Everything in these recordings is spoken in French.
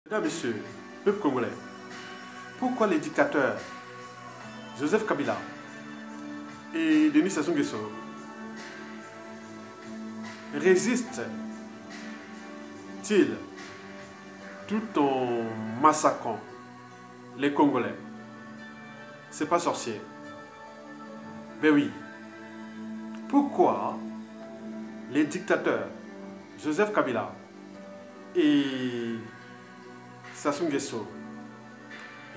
Mesdames, Messieurs, peuple congolais, pourquoi les dictateurs Joseph Kabila et Denis Sassou Nguesso résistent-ils tout en massacrant les Congolais? C'est pas sorcier. Ben oui. Pourquoi les dictateurs Joseph Kabila et Sassou Nguesso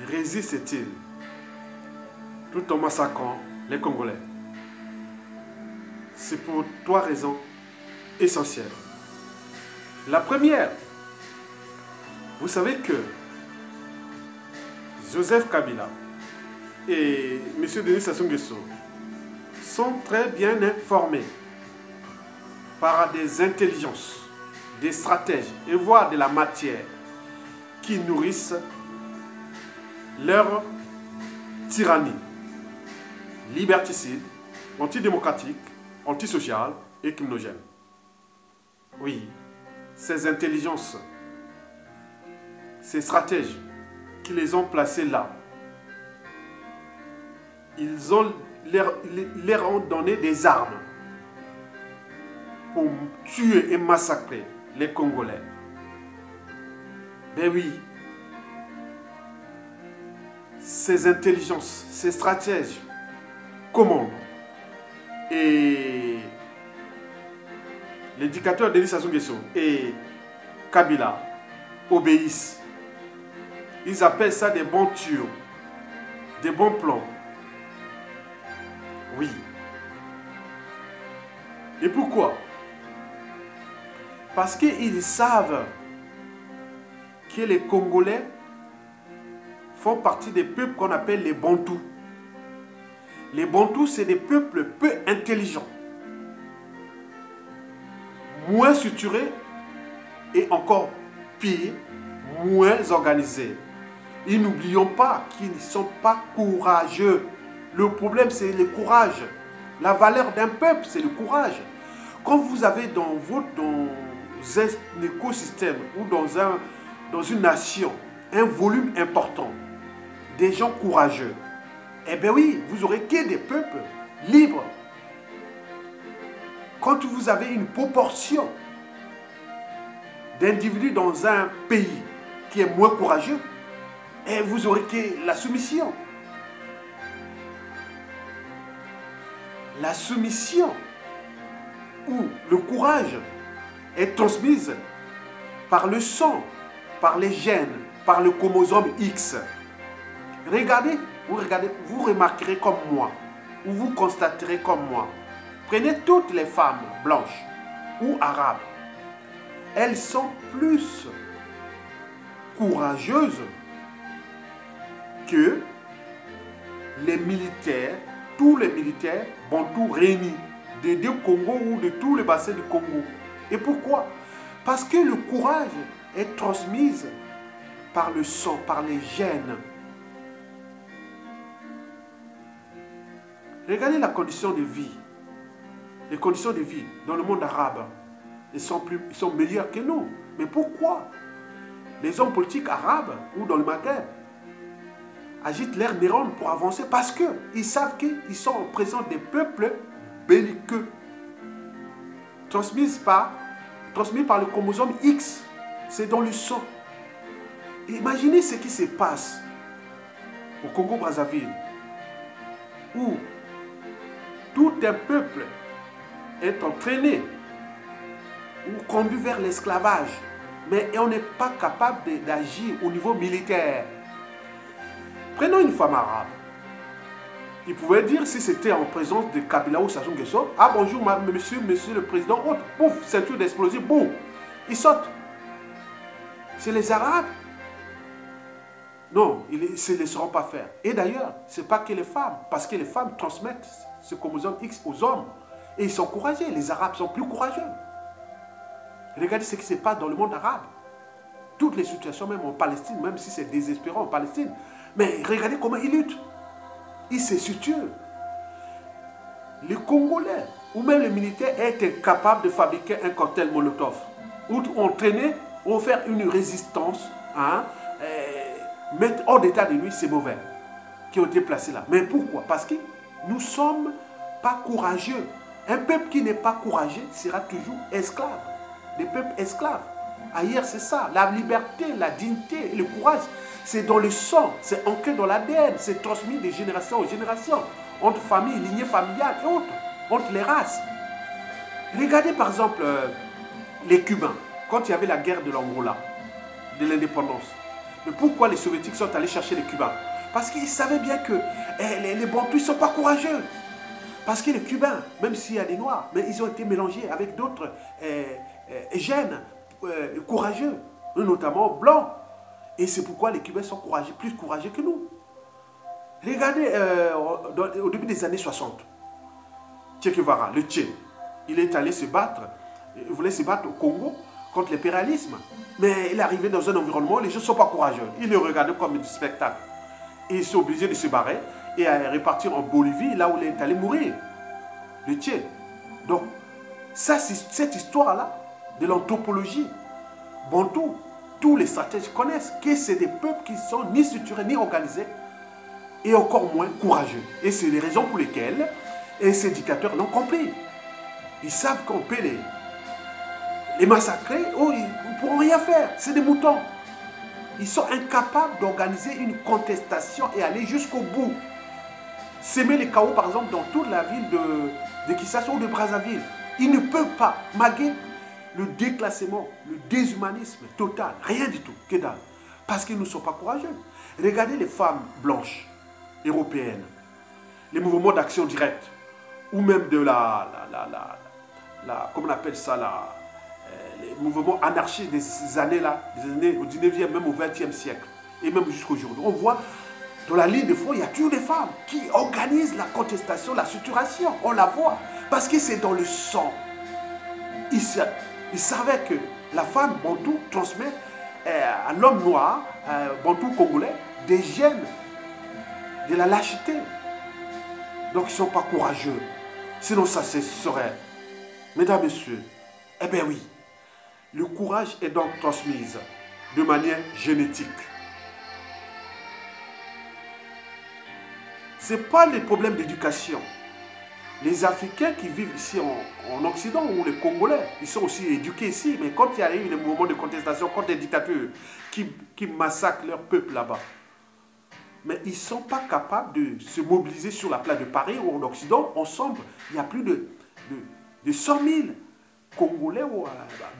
résistent-ils tout en massacrant les Congolais? C'est pour trois raisons essentielles. La première, vous savez que Joseph Kabila et M. Denis Sassou Nguesso sont très bien informés par des intelligences, des stratèges et voire de la matière qui nourrissent leur tyrannie liberticide, antidémocratique, antisociale et criminogène. Oui, ces intelligences, ces stratèges qui les ont placés là, ils leur ont donné des armes pour tuer et massacrer les Congolais. Ben oui, ces intelligences, ces stratèges commandent. Et les dictateurs Denis Sassou Nguesso et Kabila obéissent. Ils appellent ça des bons tuyaux, des bons plans. Oui. Et pourquoi? Parce qu'ils savent que les Congolais font partie des peuples qu'on appelle les Bantous. Les Bantous, c'est des peuples peu intelligents, moins structurés et encore pire, moins organisés. Et n'oublions pas qu'ils ne sont pas courageux. Le problème, c'est le courage. La valeur d'un peuple, c'est le courage. Quand vous avez dans un écosystème ou dans une nation un volume important, des gens courageux, eh bien oui, vous aurez que des peuples libres. Quand vous avez une proportion d'individus dans un pays qui est moins courageux, et vous aurez que la soumission. La soumission ou le courage est transmise par le sang, par les gènes, par le chromosome X. Regardez, vous remarquerez comme moi, ou vous constaterez comme moi. Prenez toutes les femmes blanches ou arabes. Elles sont plus courageuses que les militaires, tous les militaires bantous réunis des deux Congos ou de tous les bassins du Congo. Et pourquoi? Parce que le courage est transmis par le sang, par les gènes. Regardez la condition de vie. Les conditions de vie dans le monde arabe, ils sont meilleures que nous. Mais pourquoi? Les hommes politiques arabes ou dans le Maghreb agitent leurs neurones pour avancer parce qu'ils savent qu'ils sont en présence des peuples belliqueux. Transmis par le chromosome X. C'est dans le sang. Imaginez ce qui se passe au Congo-Brazzaville, où tout un peuple est entraîné ou conduit vers l'esclavage, mais on n'est pas capable d'agir au niveau militaire. Prenons une femme arabe. Il pouvait dire, si c'était en présence de Kabila ou Sassou Nguesso, ah bonjour monsieur le président, autre, pouf, ceinture d'explosif, boum, il saute. C'est les Arabes. Non, ils ne se laisseront pas faire. Et d'ailleurs, ce n'est pas que les femmes, parce que les femmes transmettent ce chromosome X aux hommes. Et ils sont courageux, les Arabes sont plus courageux. Regardez ce qui se passe dans le monde arabe. Toutes les situations, même en Palestine, même si c'est désespérant en Palestine. Mais regardez comment ils luttent. Ils se situent. Les Congolais, ou même les militaires, étaient capables de fabriquer un cocktail Molotov. Ou entraîner, ou faire une résistance hein, mettre hors d'état de nuit ces mauvais qui ont été placés là. Mais pourquoi? Parce que nous ne sommes pas courageux. Un peuple qui n'est pas courageux sera toujours esclave. Des peuples esclaves. Ailleurs, c'est ça. La liberté, la dignité et le courage, c'est dans le sang, c'est ancré dans l'ADN, c'est transmis de génération en génération, entre familles, lignées familiales et autres, entre les races. Regardez par exemple les Cubains, quand il y avait la guerre de l'Angola, de l'indépendance. Mais pourquoi les Soviétiques sont allés chercher les Cubains? Parce qu'ils savaient bien que les Bantous ne sont pas courageux. Parce que les Cubains, même s'il y a des Noirs, mais ils ont été mélangés avec d'autres gènes courageux, notamment blancs. Et c'est pourquoi les Cubains sont courageux, plus courageux que nous. Regardez, au début des années 60, Che Guevara, le Che, il est allé se battre, il voulait se battre au Congo contre l'impérialisme. Mais il est arrivé dans un environnement où les gens ne sont pas courageux. Il le regardait comme du spectacle. Et il s'est obligé de se barrer et à repartir en Bolivie, là où il est allé mourir. Le Che. Donc, ça, cette histoire-là, de l'anthropologie, Bantou, tous les stratèges connaissent que c'est des peuples qui sont ni structurés, ni organisés, et encore moins courageux. Et c'est les raisons pour lesquelles ces dictateurs l'ont compris. Ils savent qu'on peut les massacrer, oh, ils ne pourront rien faire. C'est des moutons. Ils sont incapables d'organiser une contestation et aller jusqu'au bout. S'aimer les chaos, par exemple, dans toute la ville de Kinshasa ou de Brazzaville. Ils ne peuvent pas, malgré le déclassement, le déshumanisme total, rien du tout, que dalle. Parce qu'ils ne sont pas courageux. Regardez les femmes blanches, européennes, les mouvements d'action directe, ou même de comment on appelle ça, les mouvements anarchistes des années-là, des années au 19e, même au 20e siècle, et même jusqu'à aujourd'hui. On voit, dans la ligne de front, il y a toujours des femmes qui organisent la contestation, la structuration, on la voit, parce que c'est dans le sang. Ils savaient que la femme bantou transmet à l'homme noir, bantou congolais, des gènes, de la lâcheté. Donc ils ne sont pas courageux. Sinon ça serait. Mesdames, Messieurs, eh bien oui, le courage est donc transmis de manière génétique. Ce n'est pas les problèmes d'éducation. Les Africains qui vivent ici en Occident, ou les Congolais, ils sont aussi éduqués ici, mais quand il y a eu des mouvements de contestation contre les dictatures qui massacrent leur peuple là-bas, mais ils ne sont pas capables de se mobiliser sur la place de Paris ou en Occident. Ensemble, il y a plus de 100 000 Congolais ou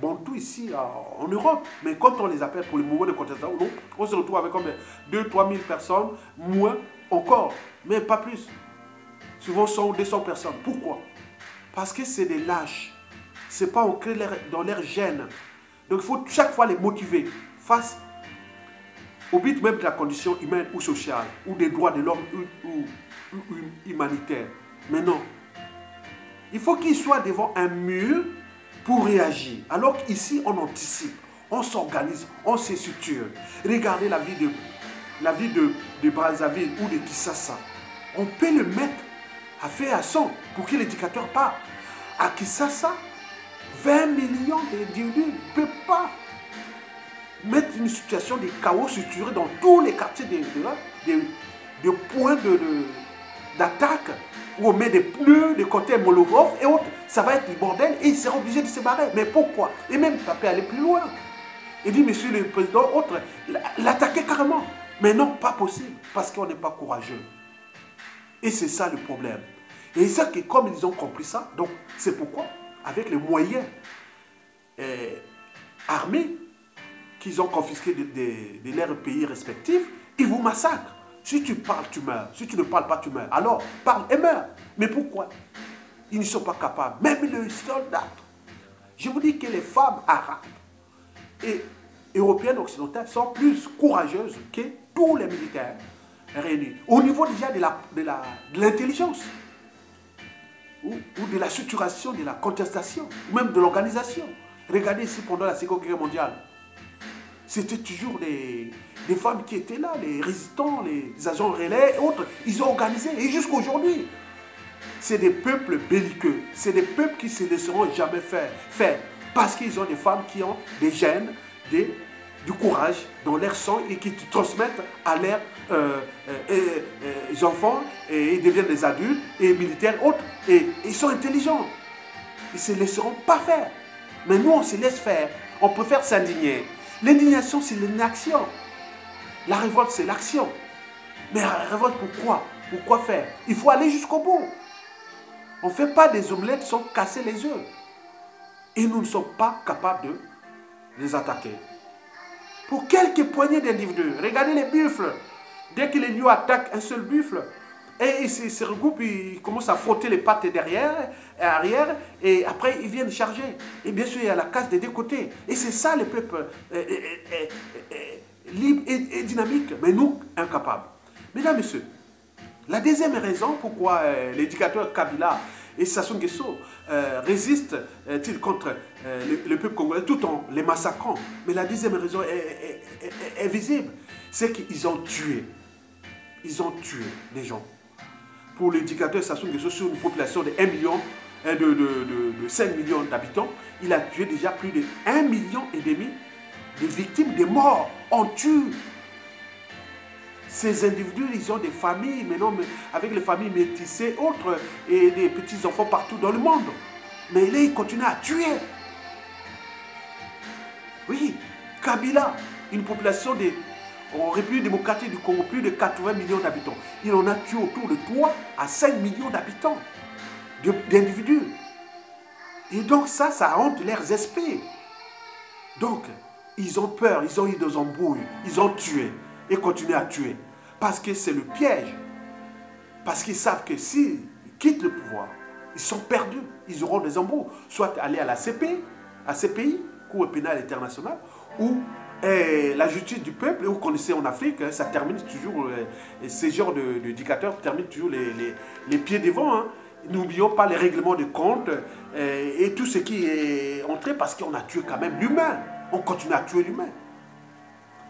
Bantous ici en Europe. Mais quand on les appelle pour les mouvements de contestation, on se retrouve avec combien? 2-3 000 personnes, moins encore, mais pas plus. Souvent 100 ou 200 personnes. Pourquoi? Parce que c'est des lâches. Ce n'est pas ancré dans leur gène. Donc il faut chaque fois les motiver face au but même de la condition humaine ou sociale, ou des droits de l'homme ou humanitaires. Mais non. Il faut qu'ils soient devant un mur pour réagir. Alors qu'ici, on anticipe, on s'organise, on se structure. Regardez la vie de Brazzaville ou de Kinshasa. On peut le mettre à faire à son pour que l'éducateur parte. À Kinshasa, 20 millions d'individus ne peuvent pas mettre une situation de chaos structuré dans tous les quartiers de points d'attaque, où on met des pneus, des côtés Molotov et autres. Ça va être du bordel et il sera obligé de se barrer. Mais pourquoi? Et même, ça peut aller plus loin. Il dit, monsieur le président, autre, l'attaquer carrément. Mais non, pas possible, parce qu'on n'est pas courageux. Et c'est ça le problème. Et c'est ça que, comme ils ont compris ça, donc c'est pourquoi, avec les moyens armés qu'ils ont confisqués de leurs pays respectifs, ils vous massacrent. Si tu parles, tu meurs. Si tu ne parles pas, tu meurs. Alors, parle et meurs. Mais pourquoi? Ils ne sont pas capables. Même les soldats. Je vous dis que les femmes arabes et européennes occidentales sont plus courageuses que tous les militaires réunis. Au niveau déjà de l'intelligence. Ou de la structuration, de la contestation, ou même de l'organisation. Regardez ici pendant la Seconde Guerre mondiale. C'était toujours des femmes qui étaient là, les résistants, les agents relais et autres. Ils ont organisé. Et jusqu'à aujourd'hui, c'est des peuples belliqueux. C'est des peuples qui ne se laisseront jamais faire. Parce qu'ils ont des femmes qui ont des gènes du courage dans leur sang et qui transmettent à leurs enfants et ils deviennent des adultes et militaires autres. Et ils sont intelligents. Ils ne se laisseront pas faire. Mais nous, on se laisse faire. On préfère s'indigner. L'indignation, c'est l'inaction. La révolte, c'est l'action. Mais la révolte, pourquoi? Pourquoi faire? Il faut aller jusqu'au bout. On ne fait pas des omelettes sans casser les œufs. Et nous ne sommes pas capables de les attaquer. Pour quelques poignées d'individus, regardez les buffles. Dès que les lions attaquent un seul buffle, et ils se regroupent, ils commencent à frotter les pattes derrière et arrière, et après ils viennent charger. Et bien sûr, il y a la casse des deux côtés. Et c'est ça le peuple libre et dynamique, mais nous, incapables. Mesdames, Messieurs, la deuxième raison pourquoi l'éducateur Kabila et Sassou Nguesso résistent contre le peuple congolais tout en les massacrant. Mais la deuxième raison est visible, c'est qu'ils ont tué. Ils ont tué des gens. Pour l'éducateur Sassou Nguesso, sur une population de 1 million, de 5 millions d'habitants, il a tué déjà plus de 1,5 million de victimes, de morts. On tue. Ces individus, ils ont des familles, maintenant, avec les familles métissées, autres, et des petits-enfants partout dans le monde. Mais là, ils continuent à tuer. Oui, Kabila, une population en République démocratique du Congo, plus de 80 millions d'habitants. Il en a tué autour de 3 à 5 millions d'habitants, d'individus. Et donc ça hante leurs esprits. Donc, ils ont peur, ils ont eu des embrouilles, ils ont tué. Et continuer à tuer. Parce que c'est le piège. Parce qu'ils savent que s'ils quittent le pouvoir, ils sont perdus. Ils auront des embrouilles. Soit aller à la CPI, Cour pénale internationale, ou la justice du peuple. Et vous connaissez en Afrique, ça termine toujours, ces genres de dictateurs terminent toujours les pieds devant. Hein. N'oublions pas les règlements de compte et tout ce qui est entré parce qu'on a tué quand même l'humain. On continue à tuer l'humain.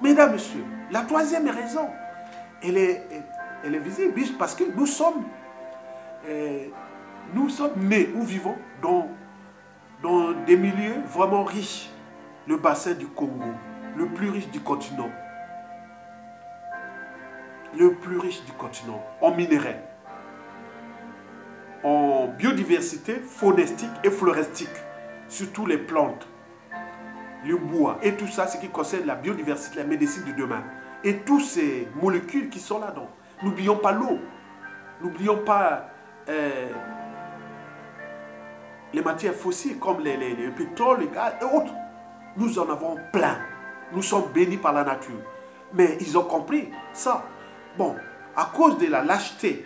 Mesdames, Messieurs, la troisième raison, elle est visible parce que nous sommes nés ou vivons dans des milieux vraiment riches. Le bassin du Congo, le plus riche du continent. Le plus riche du continent en minerais, en biodiversité faunistique et floristique, surtout les plantes, le bois et tout ça, ce qui concerne la biodiversité, la médecine de demain. Et toutes ces molécules qui sont là-dedans. N'oublions pas l'eau. N'oublions pas les matières fossiles comme le pétrole, le gaz et autres. Nous en avons plein. Nous sommes bénis par la nature. Mais ils ont compris ça. Bon, à cause de la lâcheté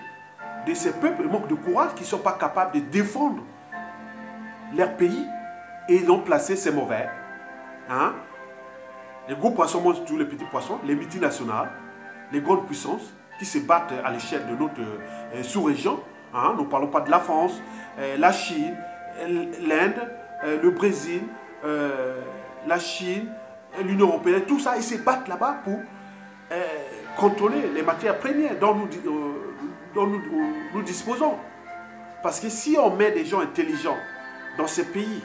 de ces peuples, le manque de courage, qui ne sont pas capables de défendre leur pays, et ils ont placé ces mauvais. Hein? Les gros poissons mangent tous les petits poissons, les multinationales, les grandes puissances qui se battent à l'échelle de notre sous-région. Hein? Nous ne parlons pas de la France, la Chine, l'Inde, le Brésil, la Chine, l'Union européenne, tout ça, ils se battent là-bas pour contrôler les matières premières dont nous disposons. Parce que si on met des gens intelligents dans ces pays,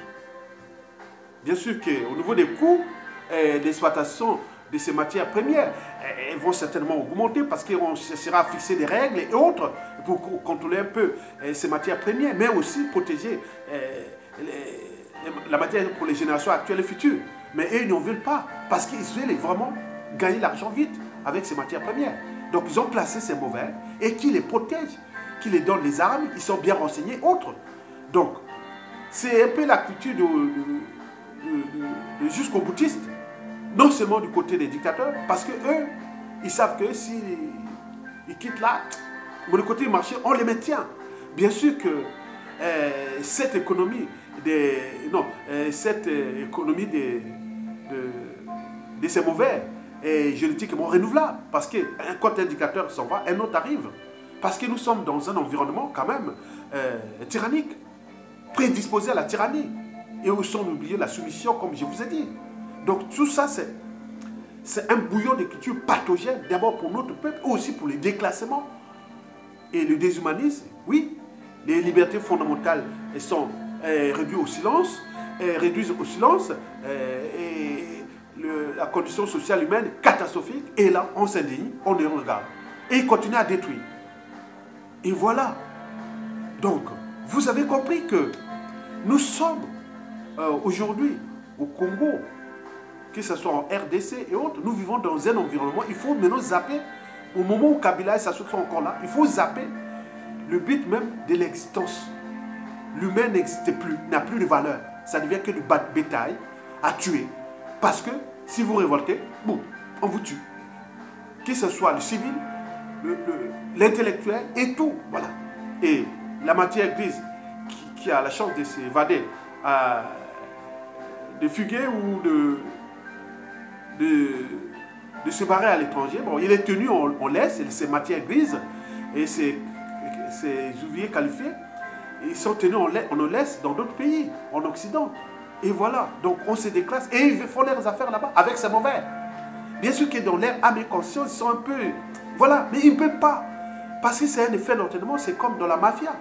bien sûr qu'au niveau des coûts d'exploitation de ces matières premières, elles vont certainement augmenter parce qu'on cherchera à fixer des règles et autres pour contrôler un peu ces matières premières, mais aussi protéger la matière pour les générations actuelles et futures. Mais eux, ils n'en veulent pas parce qu'ils veulent vraiment gagner l'argent vite avec ces matières premières. Donc ils ont placé ces mauvais et qui les protègent, qui les donnent les armes, ils sont bien renseignés, autres. Donc, c'est un peu la culture de jusqu'aux boutistes, non seulement du côté des dictateurs, parce que eux, ils savent que s'ils quittent là, du côté du marché, on les maintient. Bien sûr que cette économie de ces mauvais est génétiquement renouvelable, parce que quand un dictateur s'en va, un autre arrive. Parce que nous sommes dans un environnement quand même tyrannique, prédisposé à la tyrannie. Et où sont oubliés la soumission, comme je vous ai dit. Donc tout ça, c'est un bouillon de culture pathogène, d'abord pour notre peuple, et aussi pour les déclassements. Et le déshumanisme, oui, les libertés fondamentales sont réduites au silence, et la condition sociale humaine catastrophique. Et là, on s'indigne, on les regarde. Et ils continuent à détruire. Et voilà. Donc, vous avez compris que nous sommes aujourd'hui au Congo, que ce soit en RDC et autres, nous vivons dans un environnement, il faut maintenant zapper, au moment où Kabila et Sassou sont encore là, il faut zapper le but même de l'existence. L'humain n'existe plus, n'a plus de valeur. Ça devient que du bétail à tuer. Parce que si vous révoltez, bon, on vous tue. Que ce soit le civil, l'intellectuel et tout. Voilà. Et la matière grise qui a la chance de s'évader, de fuguer ou de se barrer à l'étranger, bon, il est tenu, on laisse ces matières grises et ces ouvriers qualifiés, ils sont tenus, on les laisse dans d'autres pays, en Occident. Et voilà, donc on se déclasse et ils font leurs affaires là-bas avec ces mauvais. Bien sûr que dans leur âme et conscience, ils sont un peu... Voilà, mais ils ne peuvent pas. Parce que c'est un effet d'entraînement, c'est comme dans la mafia.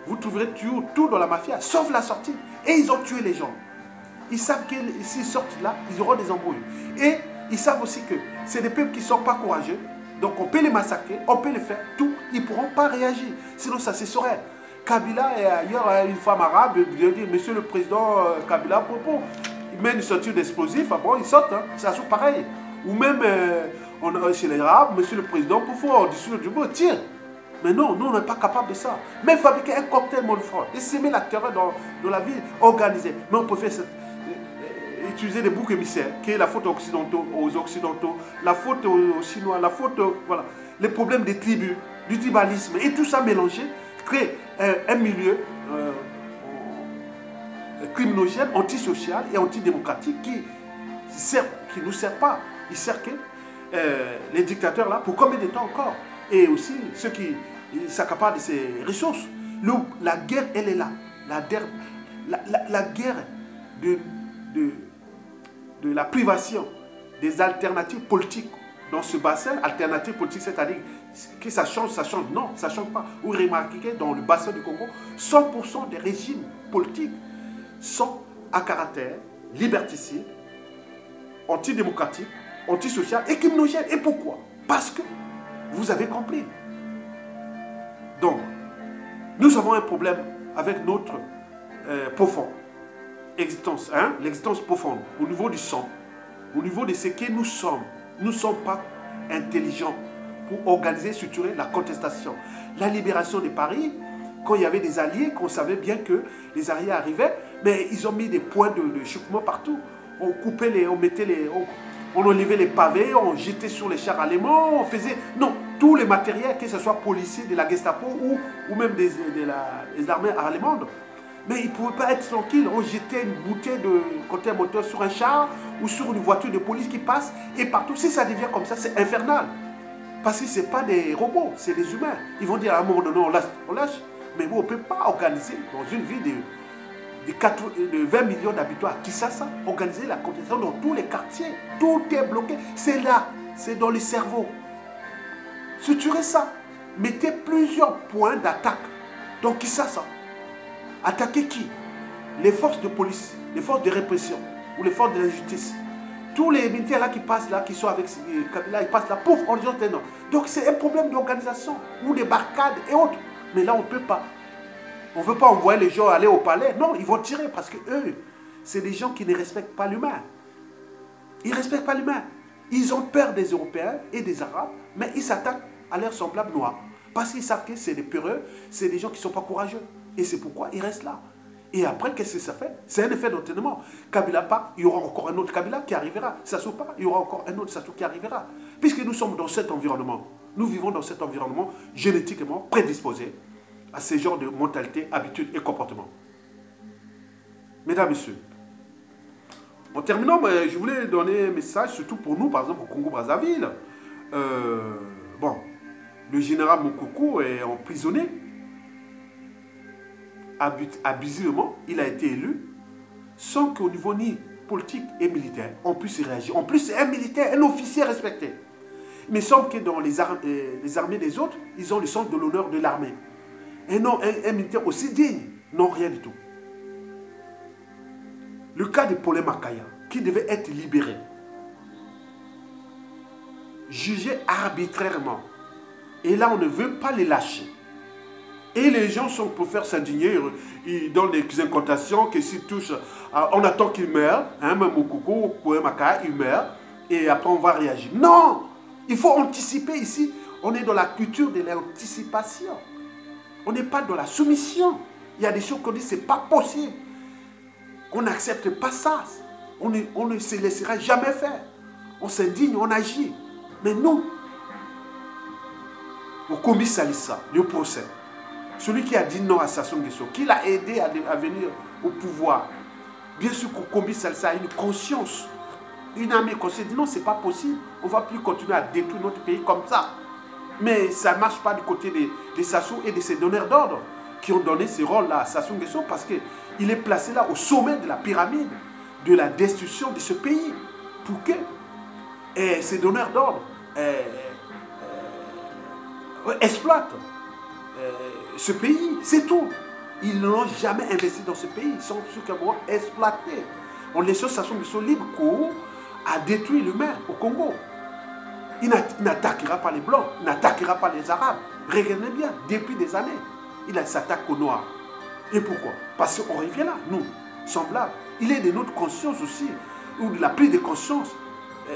Vous trouverez tout dans la mafia, sauf la sortie. Et ils ont tué les gens. Ils savent que s'ils sortent là, ils auront des embrouilles. Et ils savent aussi que c'est des peuples qui ne sont pas courageux. Donc on peut les massacrer, on peut les faire, tout. Ils ne pourront pas réagir. Sinon ça se saurait. Kabila et ailleurs, une femme arabe, il dit, monsieur le président Kabila, propos, il met une ceinture d'explosifs, bon, il saute, hein, c'est tout pareil. Ou même chez les arabes, monsieur le président, pourquoi au-dessus du mot, tire. Mais non, nous on n'est pas capable de ça. Même fabriquer un cocktail Molotov et s'aimer la terreur dans la ville organisée. Mais on peut faire utiliser des boucs émissaires, qui est la faute aux Occidentaux, la faute aux Chinois, la faute, voilà, les problèmes des tribus, du tribalisme, et tout ça mélangé, crée un milieu criminogène, antisocial et antidémocratique qui ne nous sert pas. Il sert que les dictateurs là, pour combien de temps encore? Et aussi ceux qui s'accaparent de ces ressources. La guerre, elle est là. La guerre de la privation des alternatives politiques dans ce bassin, alternatives politiques, c'est-à-dire que ça change, non, ça ne change pas. Vous remarquez que dans le bassin du Congo, 100% des régimes politiques sont à caractère liberticide, antidémocratique, antisocial et criminogène. Et pourquoi? Parce que vous avez compris. Donc, nous avons un problème avec notre profond existence, hein? L'existence profonde, au niveau du sang, au niveau de ce que nous sommes. Nous ne sommes pas intelligents pour organiser, structurer la contestation. La libération de Paris, quand il y avait des alliés, qu'on savait bien que les alliés arrivaient, mais ils ont mis des points de chauffement partout. On coupait on enlevait les pavés, on jetait sur les chars allemands, on faisait... Non, tous les matériels, que ce soit policiers, de la Gestapo ou même des armées allemandes. Mais ils ne pouvaient pas être tranquilles. On jetait une bouteille de cocktail moteur sur un char ou sur une voiture de police qui passe. Et partout, si ça devient comme ça, c'est infernal. Parce que ce n'est pas des robots, c'est des humains. Ils vont dire à un moment donné, on lâche. Mais vous, on ne peut pas organiser dans une ville de 20 millions d'habitants à Kinshasa, organiser la contestation dans tous les quartiers. Tout est bloqué. C'est là, c'est dans le cerveau. Structurez ça. Mettez plusieurs points d'attaque. Donc Kinshasa. Attaquer qui? Les forces de police, les forces de répression ou les forces de la justice. Tous les militaires là qui passent là, qui sont avec Kabila, ils passent là, pouf, on les entend. Donc c'est un problème d'organisation ou des barricades et autres. Mais là, on ne peut pas. On ne veut pas envoyer les gens aller au palais. Non, ils vont tirer parce que eux, c'est des gens qui ne respectent pas l'humain. Ils ne respectent pas l'humain. Ils ont peur des Européens et des Arabes, mais ils s'attaquent à leurs semblables noirs. Parce qu'ils savent que c'est des peureux, c'est des gens qui ne sont pas courageux. Et c'est pourquoi ils restent là. Et après, qu'est-ce que ça fait? C'est un effet d'entraînement. Kabila part, il y aura encore un autre Kabila qui arrivera. Sassou part, il y aura encore un autre Sassou qui arrivera. Puisque nous sommes dans cet environnement. Nous vivons dans cet environnement génétiquement prédisposé à ce genre de mentalité, habitude et comportement. Mesdames, Messieurs, en terminant, je voulais donner un message, surtout pour nous, par exemple au Congo-Brazzaville. Bon, le général Mokoko est emprisonné. Abusivement, il a été élu sans qu'au niveau ni politique et militaire, on puisse y réagir. En plus, c'est un militaire, un officier respecté. Mais il semble que dans les armées des autres, ils ont le sens de l'honneur de l'armée. Et non, un militaire aussi digne, non, rien du tout. Le cas de Paulin Makaya, qui devait être libéré jugés arbitrairement. Et là, on ne veut pas les lâcher. Et les gens sont pour faire s'indigner, ils donnent des incantations que s'ils touchent, on attend qu'ils meurent, hein, même au coucou, ou Maka, ils meurent, et après on va réagir. Non! Il faut anticiper ici. On est dans la culture de l'anticipation. On n'est pas dans la soumission. Il y a des choses qu'on dit, c'est pas possible. On n'accepte pas ça. On ne se laissera jamais faire. On s'indigne, on agit. Mais nous, au commis Salissa, le procès, celui qui a dit non à Sassou Nguesso, qui l'a aidé à venir au pouvoir, bien sûr qu'au commis Salissa a une conscience, une âme consciente, dit non, c'est pas possible. On ne va plus continuer à détruire notre pays comme ça. Mais ça ne marche pas du côté de Sassou et de ses donneurs d'ordre qui ont donné ce rôle-là à Sassou Nguesso parce qu'il est placé là au sommet de la pyramide de la destruction de ce pays. Pour que ces donneurs d'ordre exploitent ce pays, c'est tout. Ils n'ont jamais investi dans ce pays, ils sont sûrement exploités. On laisse Sassou Nguesso libre à détruire l'humain au Congo. Il n'attaquera pas les Blancs, il n'attaquera pas les Arabes. Regardez bien, depuis des années, il s'attaque aux Noirs. Et pourquoi? Parce qu'on revient là, nous, semblables. Il est de notre conscience aussi, ou de la prise de conscience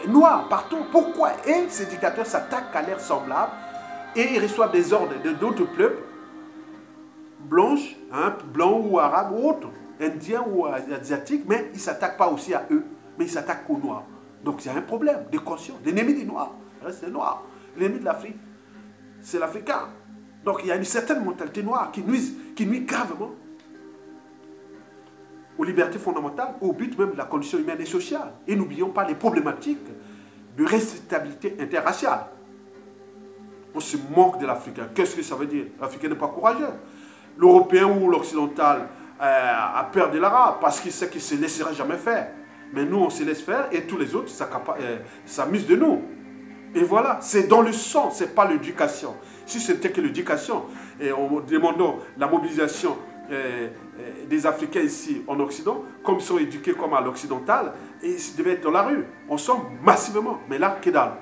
noire partout. Pourquoi ces dictateurs s'attaquent à leurs semblables et ils reçoivent des ordres d'autres peuples, blanches, hein, blancs ou arabes ou autres, indiens ou asiatiques, mais ils ne s'attaquent pas aussi à eux, mais ils s'attaquent aux Noirs. Donc il y a un problème de conscience. L'ennemi des Noirs, reste les Noirs. L'ennemi de l'Afrique, c'est l'Africain. Donc il y a une certaine mentalité noire qui nuit gravement aux libertés fondamentales, au but même de la condition humaine et sociale. Et n'oublions pas les problématiques de respectabilité interraciale. On se moque de l'Africain. Qu'est-ce que ça veut dire? L'Africain n'est pas courageux. L'Européen ou l'Occidental a peur de l'Arabe parce qu'il sait qu'il ne se laissera jamais faire. Mais nous, on se laisse faire et tous les autres s'amusent de nous. Et voilà, c'est dans le sang, ce n'est pas l'éducation. Si c'était que l'éducation, et en demandant la mobilisation des Africains ici en Occident, comme ils sont éduqués comme à l'occidental, ils devaient être dans la rue. On sent massivement, mais là, que dalle.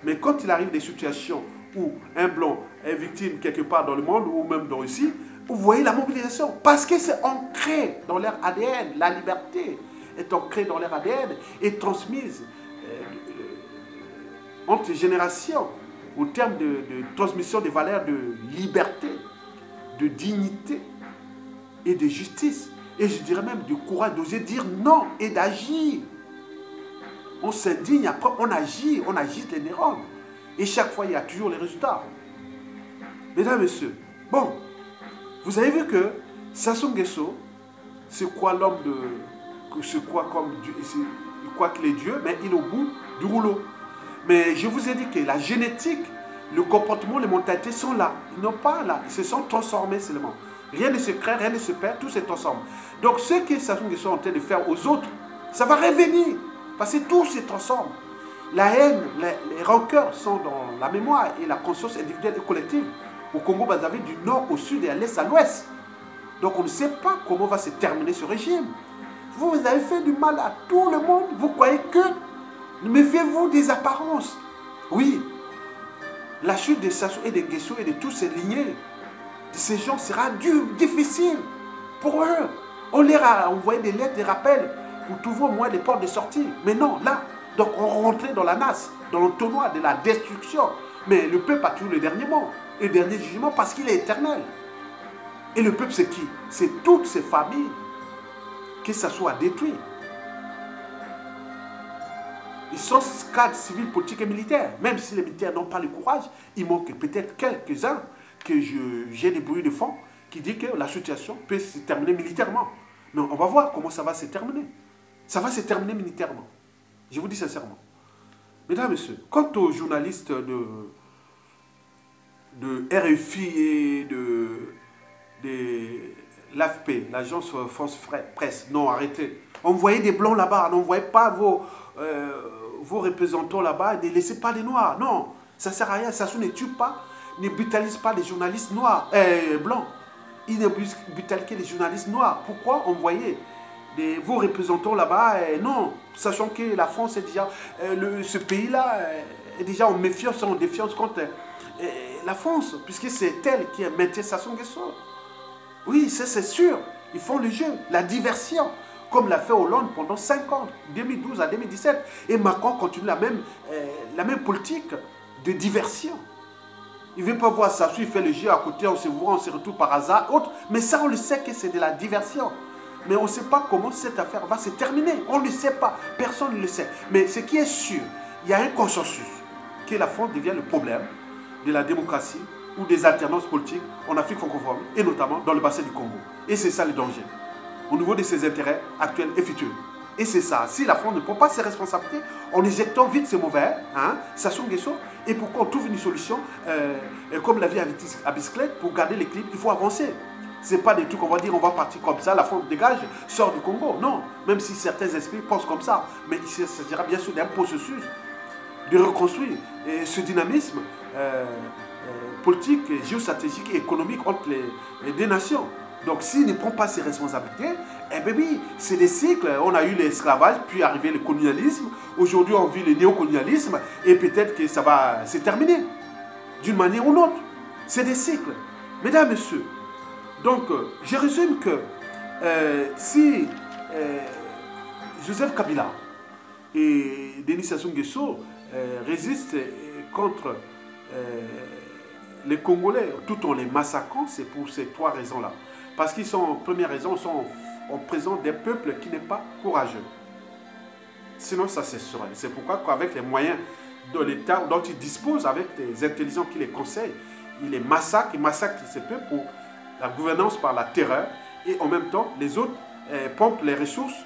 Mais quand il arrive des situations où un blanc est victime quelque part dans le monde, ou même dans ici, vous voyez la mobilisation, parce que c'est ancré dans leur ADN, la liberté est ancrée dans leur ADN et transmise entre générations au terme de transmission des valeurs de liberté, de dignité et de justice. Et je dirais même du courage d'oser dire non et d'agir. On s'indigne, après on agite les neurones. Et chaque fois, il y a toujours les résultats. Mesdames, Messieurs, bon, vous avez vu que Sassou Nguesso, c'est quoi l'homme de... C'est quoi comme Dieu, il croit qu'il est Dieu, mais il est au bout du rouleau. Mais je vous ai dit que la génétique, le comportement, les mentalités sont là. Ils n'ont pas là, ils se sont transformés seulement. Rien ne se crée, rien ne se perd, tout se transforme. Donc ce que Sassou Nguesso est en train de faire aux autres, ça va revenir. Parce que tout se transforme. La haine, les rancœurs sont dans la mémoire et la conscience individuelle et collective. Au Congo-Brazzaville, du nord au sud et à l'est à l'ouest. Donc on ne sait pas comment va se terminer ce régime. Vous avez fait du mal à tout le monde. Vous croyez que... Méfiez-vous des apparences. Oui, la chute de Sassou et de Nguesso et de tous ces lignées, de ces gens sera difficile pour eux. On leur a envoyé des lettres, des rappels pour trouver au moins des portes de sortie. Mais non, là, donc on rentrait dans la nasse, dans l'entonnoir de la destruction. Mais le peuple a toujours le dernier mot, le dernier jugement parce qu'il est éternel. Et le peuple, c'est qui? C'est toutes ces familles que ça soit détruit. Ils sont cadres civils, politiques et militaires. Même si les militaires n'ont pas le courage, il manque peut-être quelques-uns que j'ai des bruits de fond qui disent que la situation peut se terminer militairement. Mais on va voir comment ça va se terminer. Ça va se terminer militairement. Je vous dis sincèrement. Mesdames et messieurs, quant aux journalistes de RFI et de l'AFP, l'agence France Presse, non, arrêtez. Envoyez des blancs là-bas, n'envoyez pas vos représentants là-bas, ne laissez pas les noirs. Non, ça ne sert à rien. Sassou ne tue pas, ne brutalise pas les journalistes noirs, blancs. Il ne brutalise que les journalistes noirs. Pourquoi envoyer vos représentants là-bas? Non, sachant que la France est déjà... ce pays-là est déjà en méfiance, en défiance contre la France, puisque c'est elle qui a maintenu Sassou Nguesso. Oui, c'est sûr. Ils font le jeu, la diversion, comme l'a fait Hollande pendant 5 ans, 2012 à 2017. Et Macron continue la même politique de diversion. Il ne veut pas voir Sassou, il fait le jeu à côté, on se voit, on se retrouve par hasard, autre. Mais ça, on le sait que c'est de la diversion. Mais on ne sait pas comment cette affaire va se terminer. On ne le sait pas. Personne ne le sait. Mais ce qui est sûr, il y a un consensus que la France devient le problème de la démocratie ou des alternances politiques en Afrique francophone et notamment dans le bassin du Congo. Et c'est ça le danger au niveau de ses intérêts actuels et futurs. Et c'est ça. Si la France ne prend pas ses responsabilités en éjectant vite ces mauvais, Sassou Nguesso, et pour qu'on trouve une solution, comme la vie à bicyclette, pour garder l'équilibre, il faut avancer. Ce n'est pas des trucs qu'on va dire, on va partir comme ça, la France dégage, sort du Congo. Non, même si certains esprits pensent comme ça. Mais il s'agira bien sûr d'un processus de reconstruire ce dynamisme politique, géostratégique et économique entre les deux nations. Donc s'il ne prend pas ses responsabilités, eh bien oui, c'est des cycles. On a eu l'esclavage, puis arrivé le colonialisme. Aujourd'hui, on vit le néocolonialisme et peut-être que ça va se terminer d'une manière ou d'une autre. C'est des cycles. Mesdames, Messieurs, donc je résume que si Joseph Kabila et Denis Sassou Nguesso résistent contre les Congolais tout en les massacrant, c'est pour ces 3 raisons-là. Parce qu'ils sont, première raison, sont en présence d'un peuple qui n'est pas courageux. Sinon, ça cesserait. C'est pourquoi, avec les moyens de l'État dont ils disposent, avec des intelligents qui les conseillent, ils les massacrent, ils massacrent ces peuples pour la gouvernance par la terreur. Et en même temps, les autres pompent les ressources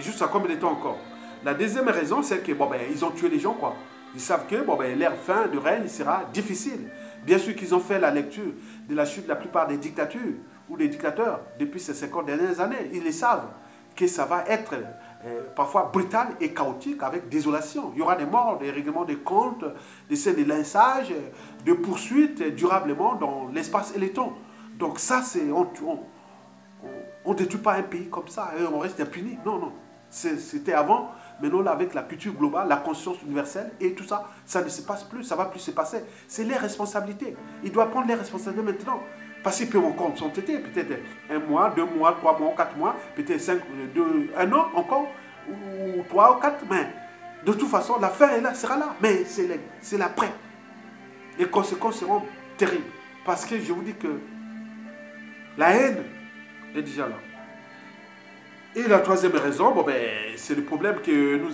jusqu'à combien de temps encore. La deuxième raison, c'est que ils ont tué les gens, quoi. Ils savent que leur fin de règne sera difficile. Bien sûr qu'ils ont fait la lecture de la chute de la plupart des dictatures ou des dictateurs depuis ces 50 dernières années. Ils le savent que ça va être parfois brutal et chaotique avec désolation. Il y aura des morts, des règlements de comptes, des scènes de lynchage, de poursuites durablement dans l'espace et le temps. Donc ça, c'est on ne détruit pas un pays comme ça et on reste impuni. Non, non. C'était avant. Maintenant, là, avec la culture globale, la conscience universelle et tout ça, ça ne se passe plus, ça ne va plus se passer. C'est les responsabilités. Ils doivent prendre les responsabilités maintenant. Parce qu'ils peuvent encore s'entêter, peut-être 1 mois, 2 mois, 3 mois, 4 mois, peut-être 1 an encore, ou 3 ou 4. Mais de toute façon, la fin est là, sera là. Mais c'est l'après. Les conséquences seront terribles. Parce que je vous dis que la haine est déjà là. Et la troisième raison, c'est le problème que nous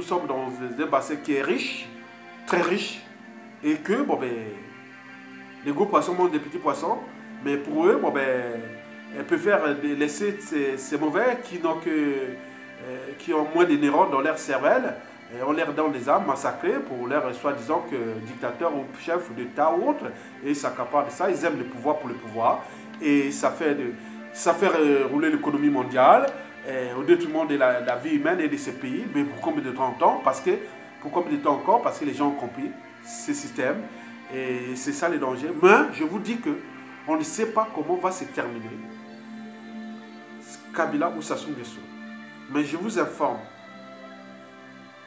sommes dans un bassin qui est riche, très riche, et que les gros poissons mangent des petits poissons, mais pour eux, ils préfèrent laisser ces mauvais qui ont moins de neurones dans leur cervelle, et on leur donne des armes massacrées pour leur soi-disant que dictateur ou chef d'État ou autre, et ils s'accaparent de ça, ils aiment le pouvoir pour le pouvoir, et ça fait rouler l'économie mondiale au détriment de la vie humaine et de ces pays. Mais pour combien de temps encore? Pour combien de temps encore? Parce que les gens ont compris ce système. Et c'est ça le danger. Mais je vous dis qu'on ne sait pas comment va se terminer Kabila ou Sassou Nguesso. Mais je vous informe,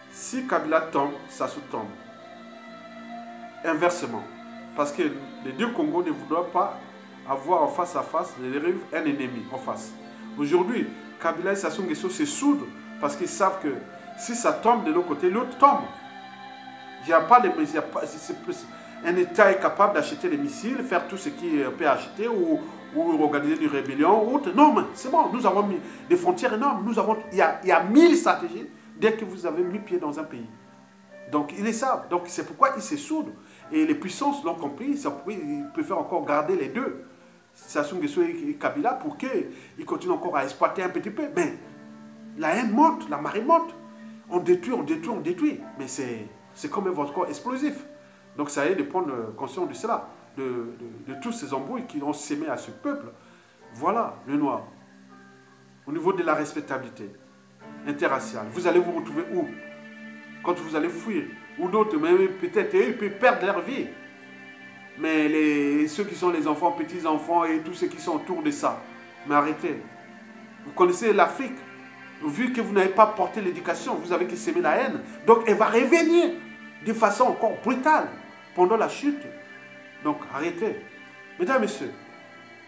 si Kabila tombe, Sassou tombe. Inversement. Parce que les deux Congos ne voudraient pas avoir en face à face un ennemi en face. Aujourd'hui, Kabila et Sassou Nguesso se soudent parce qu'ils savent que si ça tombe de l'autre côté, l'autre tombe. Il n'y a pas un État est capable d'acheter des missiles, faire tout ce qu'il peut acheter ou organiser une rébellion ou autre. Non, mais c'est bon, nous avons mis des frontières énormes. Il y a 1000 stratégies dès que vous avez mis pied dans un pays. Donc, ils le savent. Donc, c'est pourquoi ils se soudent. Et les puissances l'ont compris. Ils préfèrent encore garder les deux. Sassou Nguesso et Kabila pour qu'ils continuent encore à exploiter un petit peu. Mais la haine monte, la marée monte. On détruit, on détruit, on détruit. Mais c'est comme un volcan explosif. Donc ça y est de prendre conscience de cela, de tous ces embrouilles qui ont sémé à ce peuple. Voilà le noir. Au niveau de la respectabilité interraciale, vous allez vous retrouver où? Quand vous allez fuir. Ou d'autres, mais peut-être ils peuvent perdre leur vie. Mais ceux qui sont les enfants, petits-enfants et tous ceux qui sont autour de ça, mais arrêtez. Vous connaissez l'Afrique. Vu que vous n'avez pas porté l'éducation, vous avez que s'aimer la haine. Donc elle va revenir de façon encore brutale pendant la chute. Donc arrêtez. Mesdames, Messieurs,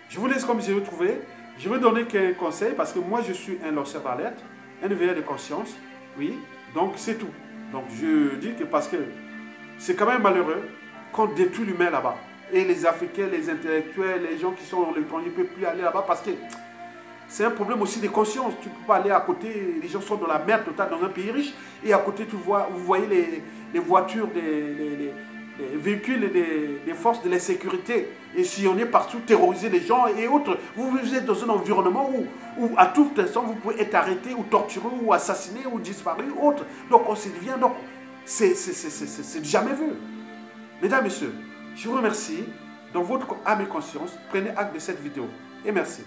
je vous laisse comme je vais trouver. Je vais donner quelques conseils parce que moi je suis un lanceur d'alerte, un éveilleur de conscience. Oui, donc c'est tout. Donc je dis que parce que c'est quand même malheureux qu'on détruit l'humain là-bas. Et les Africains, les intellectuels, les gens qui sont dans l'étranger ne peuvent plus aller là-bas parce que c'est un problème aussi de conscience. Tu ne peux pas aller à côté, les gens sont dans la merde totale dans un pays riche. Et à côté, vous voyez les voitures, les véhicules des forces de la sécurité. Et si on est partout, terroriser les gens et autres. Vous êtes dans un environnement où à toute instant, vous pouvez être arrêté ou torturé ou assassiné ou disparu ou autre. Donc on se devient, donc c'est jamais vu. Mesdames, Messieurs, je vous remercie. Dans votre âme et conscience, prenez acte de cette vidéo. Et merci.